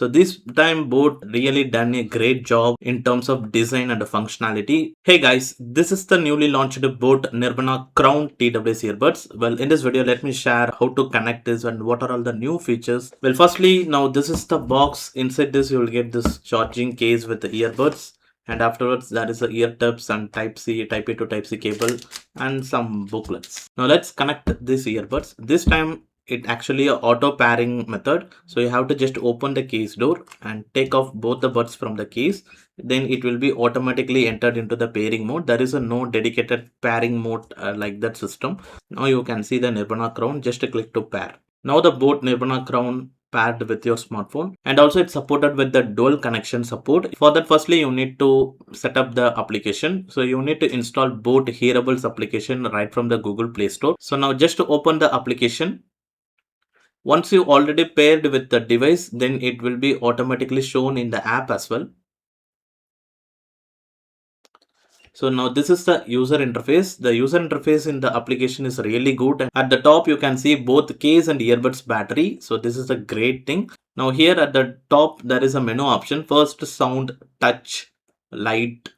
So this time boAt really done a great job in terms of design and functionality. Hey guys, this is the newly launched boAt Nirvana Crown TWS Earbuds. Well, in this video, let me share how to connect this and what are all the new features. Well, firstly, now this is the box. Inside this, you will get this charging case with the earbuds. And afterwards, that is the ear tips and Type-C, Type-A to Type-C cable and some booklets. Now let's connect these earbuds. This time it actually a auto pairing method, so you have to just open the case door and take off both the buds from the case, then it will be automatically entered into the pairing mode. There is a no dedicated pairing mode like that system. Now you can see the Nirvana Crown, just click to pair. Now the boAt Nirvana Crown paired with your smartphone, and also it's supported with the dual connection support. For that, firstly you need to set up the application. So you need to install boAt Hearables application right from the Google Play Store. So now just to open the application, once you already paired with the device, then it will be automatically shown in the app as well. So now this is the user interface. The user interface in the application is really good. At the top, you can see both case and earbuds battery. So this is a great thing. Now here at the top, there is a menu option. First, sound, touch, light,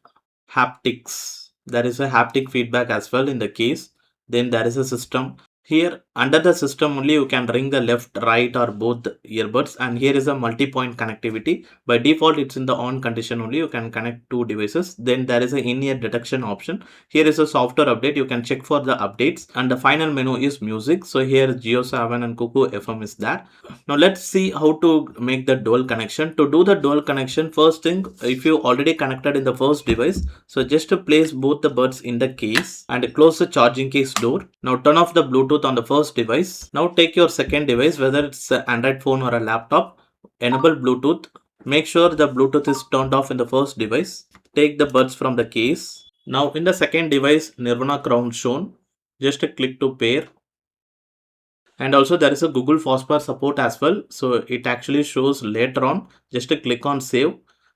haptics. There is a haptic feedback as well in the case. Then there is a system. Here under the system only you can ring the left, right or both earbuds, and here is a multi-point connectivity. By default it's in the on condition only, you can connect two devices. Then there is a in-ear detection option. Here is a software update, you can check for the updates, and the final menu is music. So here Geo 7 and Cuckoo FM is there. Now let's see how to make the dual connection. To do the dual connection, first thing, if you already connected in the first device, so just to place both the buds in the case and close the charging case door. Now turn off the Bluetooth on the first device. Now take your second device, whether it's an Android phone or a laptop, enable Bluetooth. Make sure the Bluetooth is turned off in the first device. Take the buds from the case. Now in the second device, Nirvana Crown shown. Just click to pair. And also there is a Google Fastpair support as well. So it actually shows later on. Just click on save.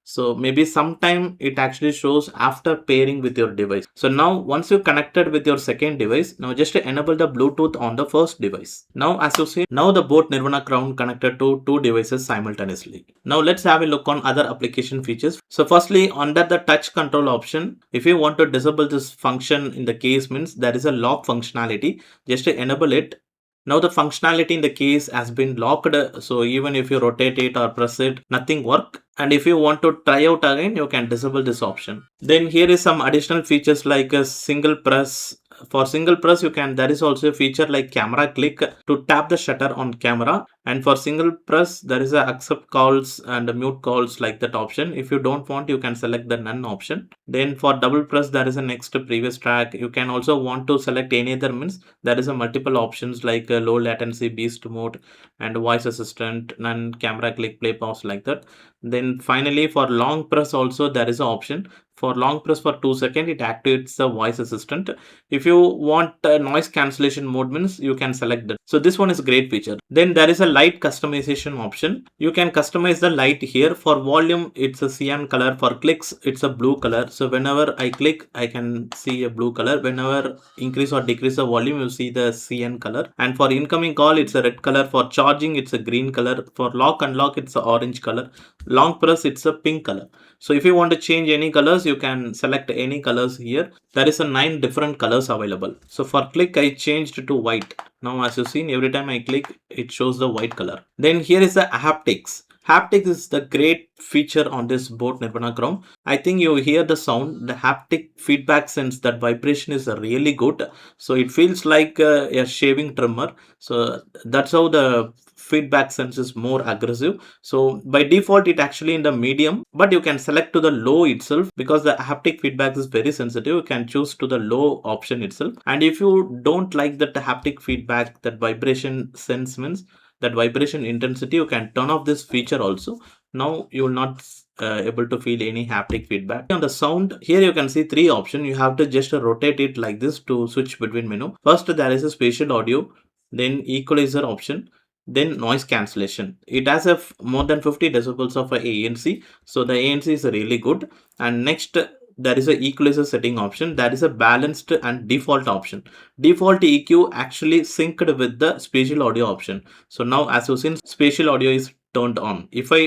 So maybe sometime it actually shows after pairing with your device. So now once you connected with your second device, now just enable the Bluetooth on the first device. Now as you see, now the boAt Nirvana Crown connected to two devices simultaneously. Now let's have a look on other application features. So firstly, under the touch control option, if you want to disable this function in the case, means there is a lock functionality, just to enable it. Now the functionality in the case has been locked, so even if you rotate it or press it, nothing work. And if you want to try out again, you can disable this option. Then here is some additional features like a single press. For single press, there is also a feature like camera click to tap the shutter on camera. And for single press, there is a accept calls and mute calls like that option. If you don't want, you can select the none option. Then for double press, there is a next previous track. You can also want to select any other, means there is a multiple options like low latency, beast mode and voice assistant, none, camera click, play, pause like that. Then finally for long press also there is an option. For long press for 2 seconds, it activates the voice assistant. If you want noise cancellation mode, means you can select that. So this one is a great feature. Then there is a light customization option. You can customize the light here. For volume, it's a cyan color. For clicks, it's a blue color. So whenever I click, I can see a blue color. Whenever increase or decrease the volume, you see the cyan color. And for incoming call, it's a red color. For charging, it's a green color. For lock unlock, it's a orange color. Long press, it's a pink color. So if you want to change any colors, you can select any colors here. There is a 9 different colors available. So for click, I changed to white. Now as you've seen, every time I click, it shows the white color. Then here is the haptics. Haptics is the great feature on this boAt Nirvana Crown. I think you hear the sound, the haptic feedback sense, that vibration is really good. So it feels like a shaving trimmer. So that's how the feedback sense is more aggressive. So by default it actually in the medium, but you can select to the low itself because the haptic feedback is very sensitive. You can choose to the low option itself. And if you don't like that haptic feedback, that vibration sense, means that vibration intensity, you can turn off this feature also. Now you will not able to feel any haptic feedback. On the sound, here you can see 3 options. You have to just rotate it like this to switch between menu. First there is a spatial audio, then equalizer option, then noise cancellation. It has a more than 50 decibels of ANC, so the ANC is really good. And next there is a equalizer setting option. That is a balanced and default option. Default EQ actually synced with the spatial audio option. So now as you seen, spatial audio is turned on. If I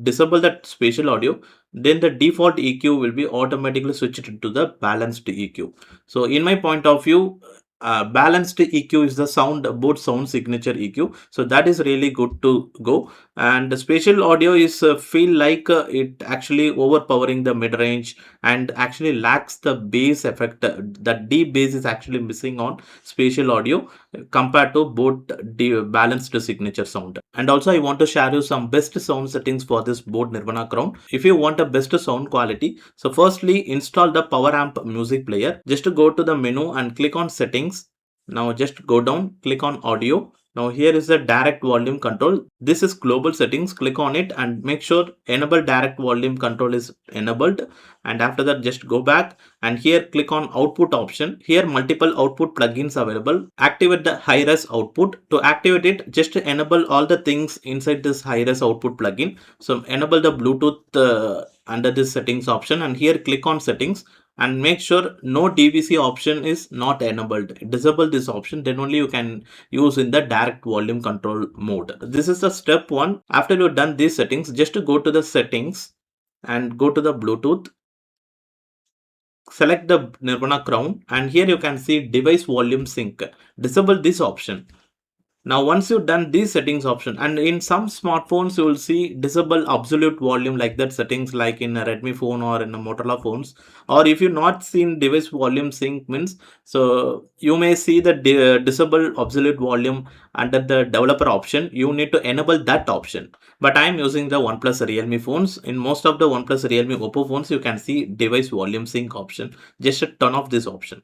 disable that spatial audio, then the default EQ will be automatically switched to the balanced EQ. So in my point of view, balanced EQ is the both sound signature EQ. So that is really good to go. And the spatial audio is feel like it actually overpowering the mid range and actually lacks the bass effect. The deep bass is actually missing on spatial audio compared to both balanced signature sound. And also I want to share you some best sound settings for this boAt Nirvana Crown. If you want a best sound quality, so firstly install the power amp music player. Just to go to the menu and click on settings. Now just go down, click on audio. Now here is the direct volume control. This is global settings. Click on it and make sure enable direct volume control is enabled. And after that just go back and here click on output option. Here multiple output plugins available. Activate the high-res output. To activate it, just enable all the things inside this high-res output plugin. So enable the Bluetooth under this settings option and here click on settings and make sure no DVC option is not enabled. Disable this option, then only you can use in the direct volume control mode. This is the step one. After you've done these settings, just to go to the settings and go to the Bluetooth, select the Nirvana Crown and here you can see device volume sync. Disable this option. Now once you've done these settings option, and in some smartphones you will see disable absolute volume like that settings, like in a Redmi phone or in a Motorola phones, or if you not seen device volume sync means, so you may see the disable absolute volume under the developer option. You need to enable that option, but I am using the OnePlus Realme phones. In most of the OnePlus Realme Oppo phones you can see device volume sync option. Just turn off this option.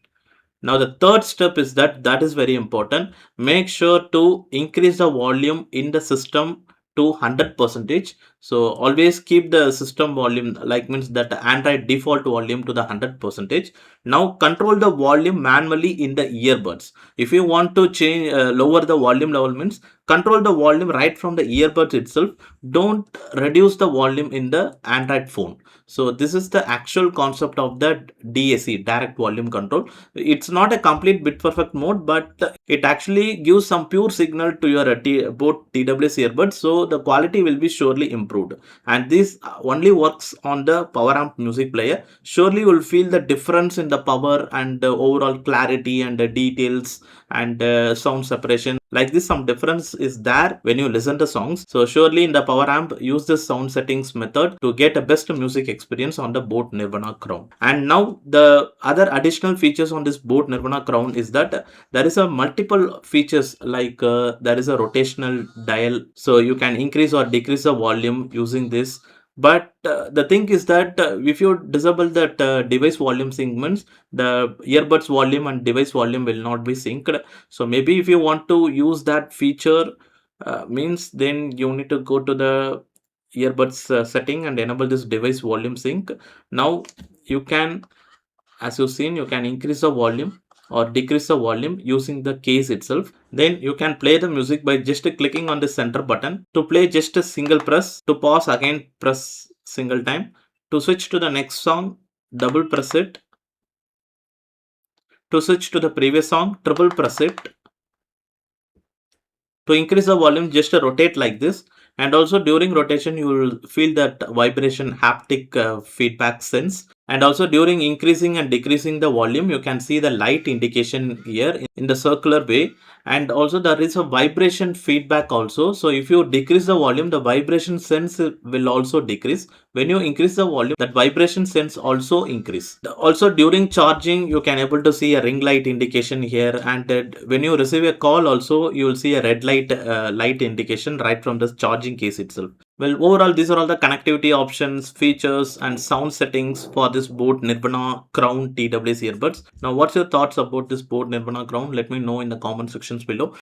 Now the third step is that is very important. Make sure to increase the volume in the system to 100%. So always keep the system volume, like means that Android default volume to the 100%. Now control the volume manually in the earbuds. If you want to change lower the volume level means control the volume right from the earbuds itself. Don't reduce the volume in the Android phone. So this is the actual concept of the DAC, direct volume control. It's not a complete bit perfect mode, but it actually gives some pure signal to your both TWS earbuds, so the quality will be surely improved. And this only works on the power amp music player. Surely you will feel the difference in the power and the overall clarity and the details and sound separation. Like this, some difference is there when you listen to songs. So surely in the power amp, use the sound settings method to get a best music experience on the boAt Nirvana Crown. And now the other additional features on this boAt Nirvana Crown is that there is a multiple features, like there is a rotational dial, so you can increase or decrease the volume using this. But the thing is that if you disable that device volume sync means the earbuds volume and device volume will not be synced. So maybe if you want to use that feature means then you need to go to the earbuds setting and enable this device volume sync. Now you can, as you've seen, you can increase the volume or decrease the volume using the case itself. Then you can play the music by just clicking on the center button. To play, just a single press. To pause, again press single time. To switch to the next song, double press it. To switch to the previous song, triple press it. To increase the volume, just rotate like this. And also during rotation, you will feel that vibration haptic feedback sense. And also during increasing and decreasing the volume, you can see the light indication here in the circular way. And also there is a vibration feedback also. So if you decrease the volume, the vibration sense will also decrease. When you increase the volume, that vibration sense also increase. Also during charging, you can able to see a ring light indication here. And when you receive a call also, you will see a red light light indication right from the charging case itself. Well, overall, these are all the connectivity options, features, and sound settings for this boAt Nirvana Crown TWS earbuds. Now, what's your thoughts about this boAt Nirvana Crown? Let me know in the comment sections below.